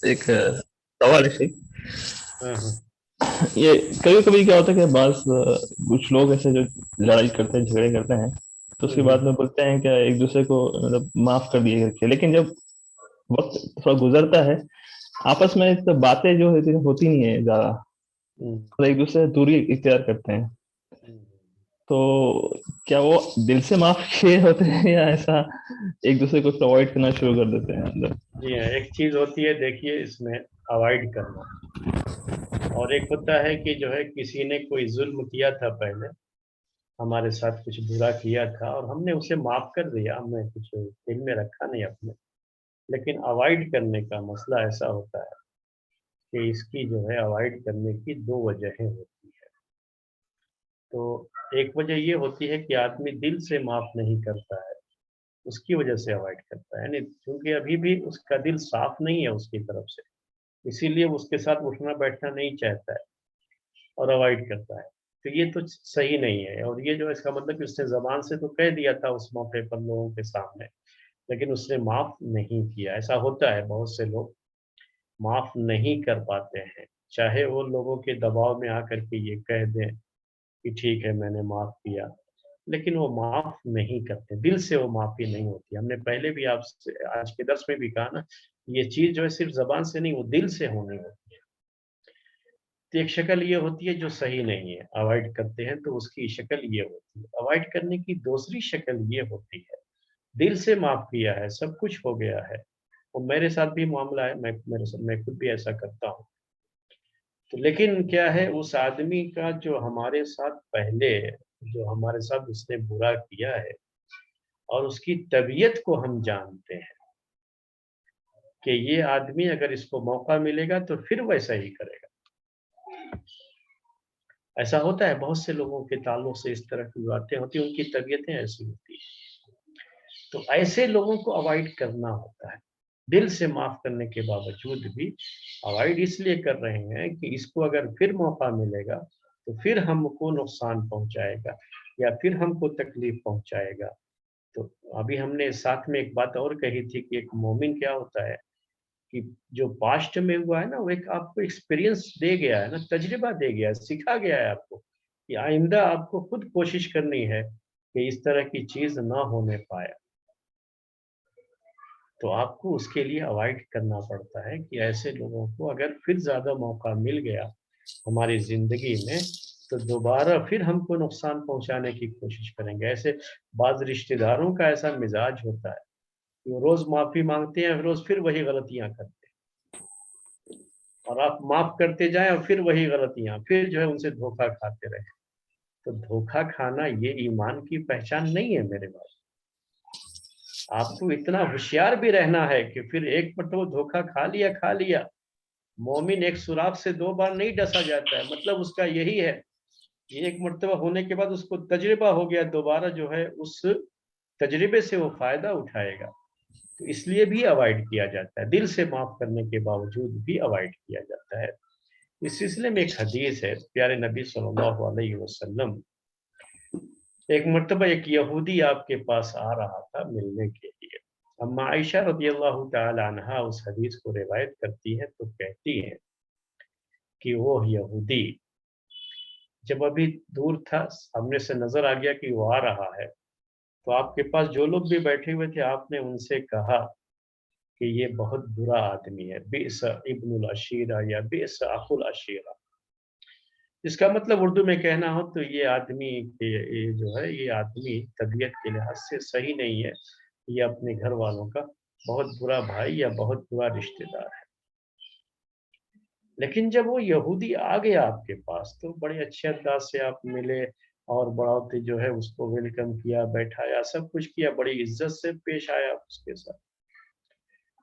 एक सवाल है शेख। हाँ हाँ ये कभी कभी क्या होता है कि कुछ लोग ऐसे जो लड़ाई करते हैं, झगड़े करते हैं, तो उसके बाद हम्म, में बोलते हैं कि एक दूसरे को मतलब माफ कर दिए करके, लेकिन जब वक्त थोड़ा गुजरता है, आपस में तो बातें जो होती नहीं है ज्यादा, हम्म, और एक दूसरे से दूरी इख्तियार करते हैं। हम्म। तो क्या वो दिल से माफ किए होते हैं, या ऐसा एक दूसरे को अवॉइड करना शुरू कर देते हैं अंदर? जी हाँ, एक चीज होती है देखिए इसमें, अवॉइड करना। और एक होता है कि जो है किसी ने कोई जुल्म किया था पहले, हमारे साथ कुछ बुरा किया था और हमने उसे माफ कर दिया, हमने कुछ दिल में रखा नहीं अपने। लेकिन अवॉइड करने का मसला ऐसा होता है कि इसकी जो है अवॉइड करने की दो वजहें होती है। तो एक वजह ये होती है कि आदमी दिल से माफ नहीं करता है, उसकी वजह से अवॉइड करता है, यानी क्योंकि अभी भी उसका दिल साफ नहीं है उसकी तरफ से, इसीलिए वो उसके साथ उठना बैठना नहीं चाहता है और अवॉइड करता है। तो ये तो सही नहीं है, और ये जो है इसका मतलब कि उसने जबान से तो कह दिया था उस मौके पर लोगों के सामने, लेकिन उसने माफ नहीं किया। ऐसा होता है, बहुत से लोग माफ नहीं कर पाते हैं, चाहे वो लोगों के दबाव में आकर के ये कह दें कि ठीक है मैंने माफ किया, लेकिन वो माफ नहीं करते, दिल से वो माफी नहीं होती। हमने पहले भी आपसे आज के दर्स में भी कहा ना, ये चीज जो है सिर्फ जबान से नहीं, वो दिल से होनी होती है। तो एक शक्ल ये होती है जो सही नहीं है, अवॉइड करते हैं तो उसकी शक्ल ये होती है। अवॉइड करने की दूसरी शक्ल ये होती है, दिल से माफ किया है, सब कुछ हो गया है, और मेरे साथ भी मामला है, मैं खुद भी ऐसा करता हूँ। तो लेकिन क्या है, उस आदमी का जो हमारे साथ पहले, जो हमारे साथ उसने बुरा किया है, और उसकी तबीयत को हम जानते हैं कि ये आदमी अगर इसको मौका मिलेगा तो फिर वैसा ही करेगा। ऐसा होता है, बहुत से लोगों के ताल्लुक से इस तरह की बातें होती हैं, उनकी तबीयतें ऐसी होती हैं। तो ऐसे लोगों को अवॉइड करना होता है, दिल से माफ करने के बावजूद भी अवॉइड इसलिए कर रहे हैं कि इसको अगर फिर मौका मिलेगा तो फिर हमको नुकसान पहुंचाएगा या फिर हमको तकलीफ पहुंचाएगा। तो अभी हमने साथ में एक बात और कही थी कि एक मोमिन क्या होता है कि जो पास्ट में हुआ है ना, वो एक आपको एक्सपीरियंस दे गया है ना, तजुर्बा दे गया है, सिखा गया है आपको कि आइंदा आपको खुद कोशिश करनी है कि इस तरह की चीज ना होने पाए। तो आपको उसके लिए अवॉइड करना पड़ता है कि ऐसे लोगों को अगर फिर ज़्यादा मौका मिल गया हमारी ज़िंदगी में, तो दोबारा फिर हमको नुकसान पहुंचाने की कोशिश करेंगे। ऐसे बाज़ रिश्तेदारों का ऐसा मिजाज होता है कि वो रोज़ माफ़ी मांगते हैं, रोज़ फिर वही गलतियां करते हैं, और आप माफ़ करते जाएं और फिर वही गलतियां, फिर जो है उनसे धोखा खाते रहें। तो धोखा खाना ये ईमान की पहचान नहीं है मेरे भाई। आपको इतना होशियार भी रहना है कि फिर एक मरतबा धोखा खा लिया। मोमिन एक सुराख से दो बार नहीं डसा जाता है, मतलब उसका यही है कि एक मरतबा होने के बाद उसको तजुर्बा हो गया, दोबारा जो है उस तजुर्बे से वो फायदा उठाएगा। तो इसलिए भी अवॉइड किया जाता है, दिल से माफ करने के बावजूद भी अवॉइड किया जाता है। इस सिलसिले में एक हदीस है, प्यारे नबी सल्लल्लाहु अलैहि वसल्लम, एक मरतबा एक यहूदी आपके पास आ रहा था मिलने के लिए। अम्मा आयशा रदियल्लाहु ताला अन्हा उस हदीस को रिवायत करती है, तो कहती है कि वो यहूदी जब अभी दूर था, सामने से नजर आ गया कि वो आ रहा है, तो आपके पास जो लोग भी बैठे हुए थे आपने उनसे कहा कि ये बहुत बुरा आदमी है, बिस इब्नुल अशीरा या बिस अखुल अशीरा। इसका मतलब उर्दू में कहना हो तो ये आदमी ये जो है, ये आदमी तबीयत के लिहाज से सही नहीं है, ये अपने घर वालों का बहुत बुरा भाई या बहुत बुरा रिश्तेदार है। लेकिन जब वो यहूदी आ गया आपके पास तो बड़े अच्छे अंदाज से आप मिले, और बड़ौती जो है उसको वेलकम किया, बैठाया, सब कुछ किया, बड़ी इज्जत से पेश आया उसके साथ।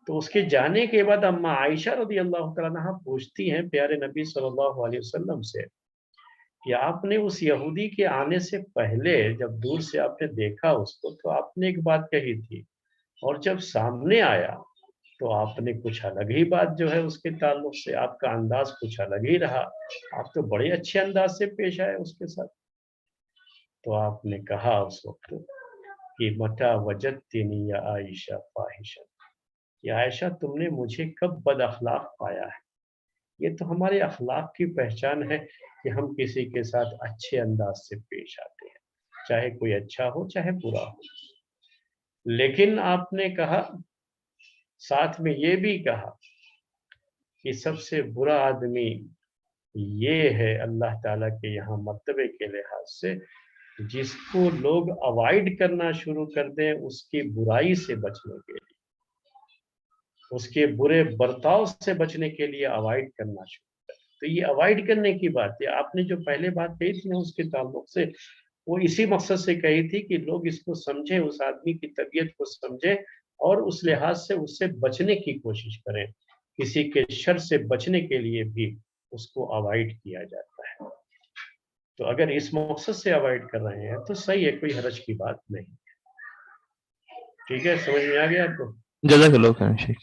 तो उसके जाने के बाद अम्मा आयशा रदी अल्लाह तआला अन्हा पूछती हैं प्यारे नबी सल्लल्लाहु अलैहि वसल्लम से कि आपने उस यहूदी के आने से पहले जब दूर से आपने देखा उसको तो आपने एक बात कही थी, और जब सामने आया तो आपने कुछ अलग ही बात जो है उसके ताल्लुक से, आपका अंदाज कुछ अलग ही रहा, आप तो बड़े अच्छे अंदाज से पेश आए उसके साथ। तो आपने कहा उस वक्त कि मता वजदतनी या आयशा फाहिशा, کہ عائشہ تم نے مجھے کب بد اخلاق پایا ہے؟ یہ تو ہمارے اخلاق کی پہچان ہے کہ ہم کسی کے ساتھ اچھے انداز سے پیش آتے ہیں، چاہے کوئی اچھا ہو چاہے برا ہو۔ لیکن آپ نے کہا، ساتھ میں یہ بھی کہا کہ سب سے برا آدمی یہ ہے اللہ تعالیٰ کے یہاں مرتبے کے لحاظ سے جس کو لوگ اوائڈ کرنا شروع کر دیں اس کی برائی سے بچنے کے لیے، اس کے برے برتاؤ سے بچنے کے لیے اوائڈ کرنا شروع کر دیں۔ تو یہ اوائڈ کرنے کی بات ہے، آپ نے جو پہلے بات کہی تھی نا اس کے تعلق سے، وہ اسی مقصد سے کہی تھی کہ لوگ اس کو سمجھیں، اس آدمی کی طبیعت کو سمجھیں اور اس لحاظ سے اس سے بچنے کی کوشش کریں۔ کسی کے شر سے بچنے کے لیے بھی اس کو اوائڈ کیا جاتا ہے۔ تو اگر اس مقصد سے اوائڈ کر رہے ہیں تو صحیح ہے، کوئی حرج کی بات نہیں۔ ٹھیک ہے، سمجھ میں آ گیا آپ کو؟ جزاک اللہ خیر شیخ۔